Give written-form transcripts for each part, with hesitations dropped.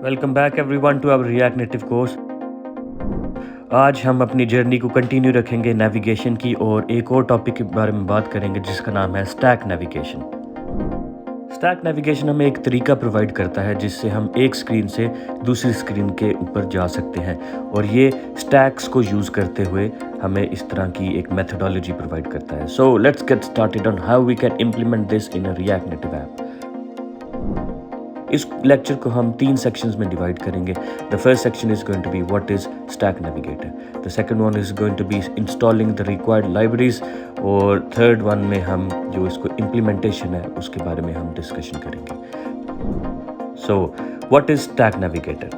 Welcome back everyone to our React Native course. आज हम अपनी जर्नी को कंटिन्यू रखेंगे नेविगेशन की और एक और टॉपिक के बारे में बात करेंगे जिसका नाम है स्टैक नेविगेशन। स्टैक नेविगेशन हमें एक तरीका प्रोवाइड करता है जिससे हम एक स्क्रीन से दूसरी स्क्रीन के ऊपर जा सकते हैं और ये स्टैक्स को यूज़ करते हुए हमें इस तरह की एक मेथडोलॉजी प्रोवाइड करता है। So let's get started on how we can implement this in a React Native app. इस लेक्चर को हम 3 सेक्शंस में डिवाइड करेंगे। The first section is going to be what is stack navigator, the second one is going to be installing the required libraries और third one में हम जो इसको इम्प्लीमेंटेशन है उसके बारे में हम डिस्कशन करेंगे। So what is stack navigator?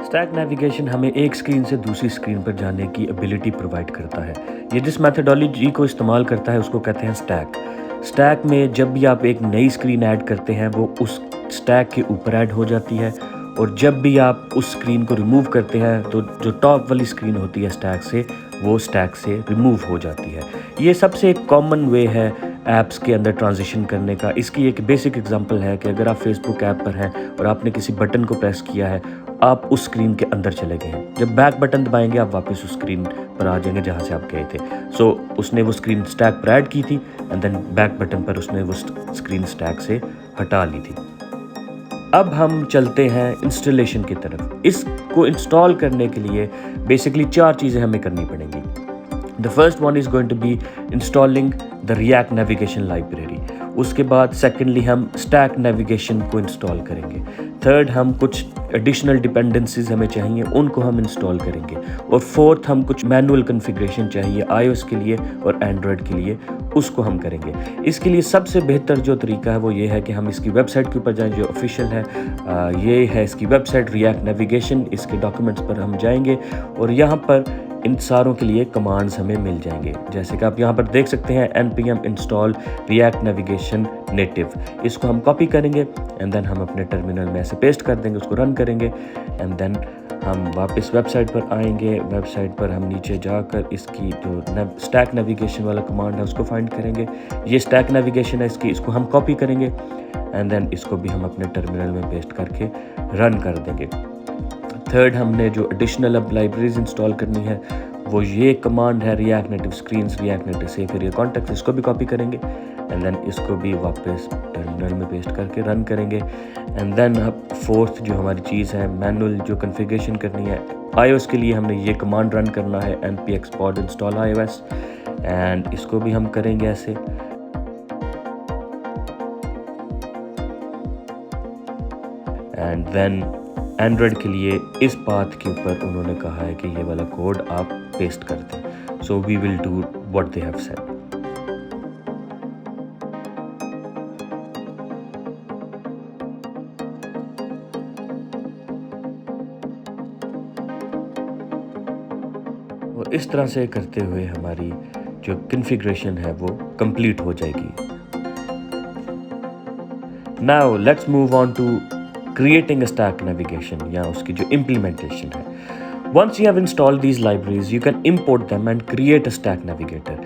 Stack navigation हमें एक स्क्रीन से दूसरी स्क्रीन पर जाने की एबिलिटी प्रोवाइड करता है। ये जिस मेथडोलॉजी को इस्तेमाल करता है उसको कहते हैं स्टैक। स्टैक में जब भी आप एक नई स्क्रीन ऐड करते हैं वो उस स्टैक के ऊपर ऐड हो जाती है और जब भी आप उस स्क्रीन को रिमूव करते हैं तो जो टॉप वाली स्क्रीन होती है स्टैक से वो स्टैक से रिमूव हो जाती है। ये सबसे एक कॉमन वे है ऐप्स के अंदर ट्रांजिशन करने का। इसकी एक बेसिक एग्जांपल है कि अगर आप फेसबुक ऐप पर हैं और आपने किसी बटन को प्रेस किया है, आप उस स्क्रीन के अंदर चले गए हैं। जब बैक बटन दबाएंगे आप वापस उस स्क्रीन पर आ जाएंगे जहाँ से आप गए थे। सो उसने वो स्क्रीन स्टैक पर ऐड की थी एंड देन बैक बटन पर उसने वो स्क्रीन स्टैक से हटा ली थी। अब हम चलते हैं इंस्टॉलेशन की तरफ। इसको इंस्टॉल करने के लिए बेसिकली 4 चीज़ें हमें करनी पड़ेंगी। The first one is going to be installing the React navigation library. उसके बाद सेकेंडली हम स्टैक नेविगेशन को इंस्टॉल करेंगे। थर्ड हम कुछ एडिशनल डिपेंडेंसीज हमें चाहिए उनको हम इंस्टॉल करेंगे और फोर्थ हम कुछ मैनुअल कॉन्फ़िगरेशन चाहिए iOS के लिए और एंड्रॉयड के लिए उसको हम करेंगे। इसके लिए सबसे बेहतर जो तरीका है वो ये है कि हम इसकी वेबसाइट के ऊपर जाएं जो ऑफिशियल है। ये है इसकी वेबसाइट रिएक्ट नेविगेशन। इसके डॉक्यूमेंट्स पर हम जाएंगे और यहाँ पर इन सारों के लिए कमांड्स हमें मिल जाएंगे। जैसे कि आप यहाँ पर देख सकते हैं npm install react navigation native. इसको हम कॉपी करेंगे एंड देन हम अपने टर्मिनल में ऐसे पेस्ट कर देंगे, उसको रन करेंगे एंड देन हम वापस वेबसाइट पर आएंगे। वेबसाइट पर हम नीचे जाकर इसकी जो स्टैक नेविगेशन वाला कमांड है उसको फाइंड करेंगे। ये स्टैक नेविगेशन है इसको हम कॉपी करेंगे एंड देन इसको भी हम अपने टर्मिनल में पेस्ट करके रन कर देंगे। थर्ड हमने जो एडिशनल अब लाइब्रेरीज इंस्टॉल करनी है वो ये कमांड है react native screens react native save area contacts. इसको भी कॉपी करेंगे एंड देन इसको भी वापस टर्मिनल में पेस्ट करके रन करेंगे एंड देन अब फोर्थ जो हमारी चीज़ है मैनुअल जो कॉन्फ़िगरेशन करनी है iOS के लिए हमने ये कमांड रन करना है npx-pod install iOS एंड इसको भी हम करेंगे ऐसे। एंड देन एंड्रॉयड के लिए इस पाथ के ऊपर उन्होंने कहा है कि ये वाला कोड आप पेस्ट कर दें। So we will do what they have said. और इस तरह से करते हुए हमारी जो कॉन्फ़िगरेशन है वो कंप्लीट हो जाएगी। Now let's move on to creating a stack navigation या उसकी जो implementation है। Once you have installed these libraries, you can import them and create a stack navigator।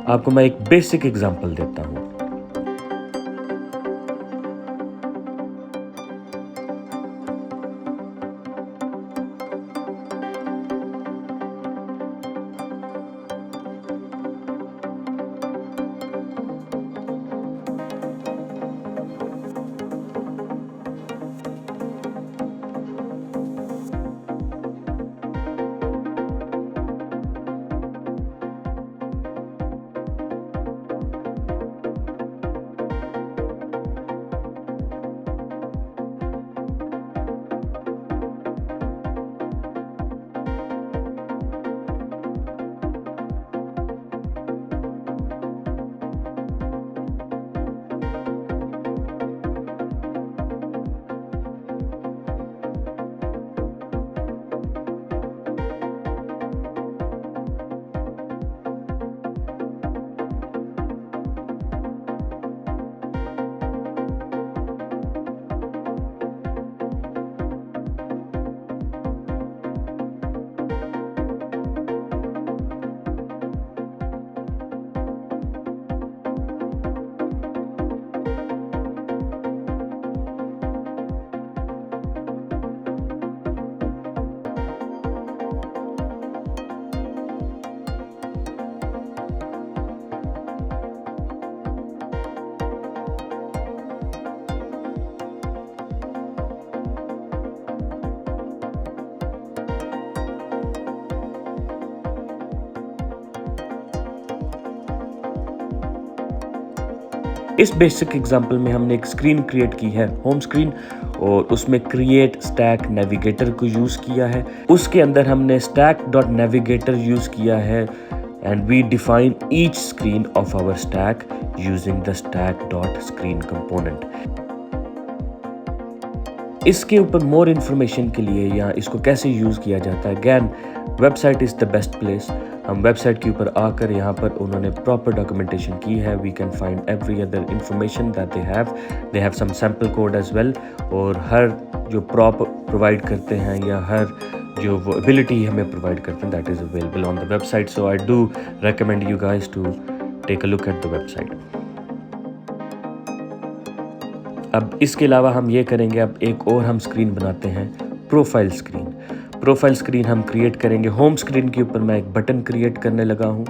आपको मैं एक basic example देता हूँ। इस बेसिक एग्जांपल में हमने एक स्क्रीन क्रिएट की है, होम स्क्रीन, और उसमें क्रिएट स्टैक नेविगेटर को यूज़ किया है। उसके अंदर हमने stack.navigator यूज़ किया है and we define each screen of our stack using the stack.screen component। इसके ऊपर मोर इन्फॉर्मेशन के लिए या इसको कैसे यूज़ किया जाता है, again website is the best place. हम वेबसाइट के ऊपर आकर यहाँ पर उन्होंने प्रॉपर डॉक्यूमेंटेशन की है। We can find every other information that they have some sample code as well, और हर जो प्रॉप प्रोवाइड करते हैं या हर जो वो एबिलिटी हमें प्रोवाइड करते हैं that is available on the website. So I do recommend you guys to take a look at the website. अब इसके अलावा हम ये करेंगे, अब एक और हम स्क्रीन बनाते हैं, प्रोफाइल स्क्रीन। प्रोफाइल स्क्रीन हम क्रिएट करेंगे। होम स्क्रीन के ऊपर मैं एक बटन क्रिएट करने लगा हूँ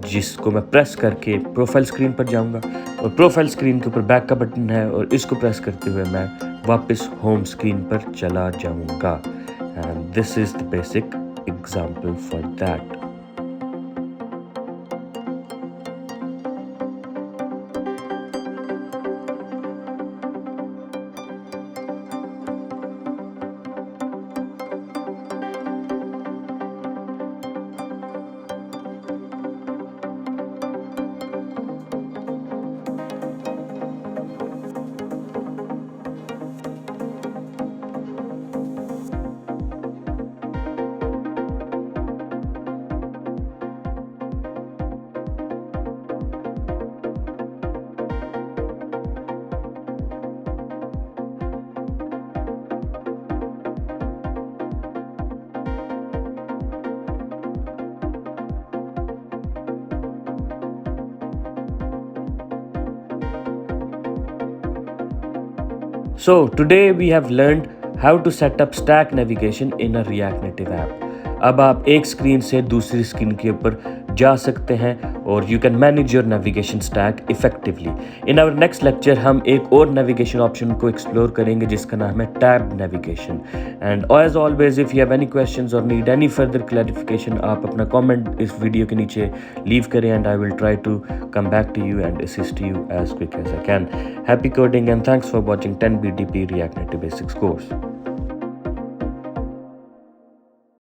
जिसको मैं प्रेस करके प्रोफाइल स्क्रीन पर जाऊँगा, और प्रोफाइल स्क्रीन के ऊपर बैक का बटन है और इसको प्रेस करते हुए मैं वापस होम स्क्रीन पर चला जाऊँगा। And this is the basic example for that. So today we have learned how to set up stack navigation in a React Native app। अब आप एक स्क्रीन से दूसरी स्क्रीन के ऊपर जा सकते हैं और you can manage your navigation stack effectively. In our next lecture हम एक और नेविगेशन ऑप्शन को एक्सप्लोर करेंगे जिसका नाम है tab navigation. And as always if you have any questions और नीड एनी फर्दर क्लैरिफिकेशन, आप अपना कमेंट इस वीडियो के नीचे लीव करें and I will try to come back to you and assist you as quick as I can. Happy coding and thanks for watching 10 BDP React Native Basics course।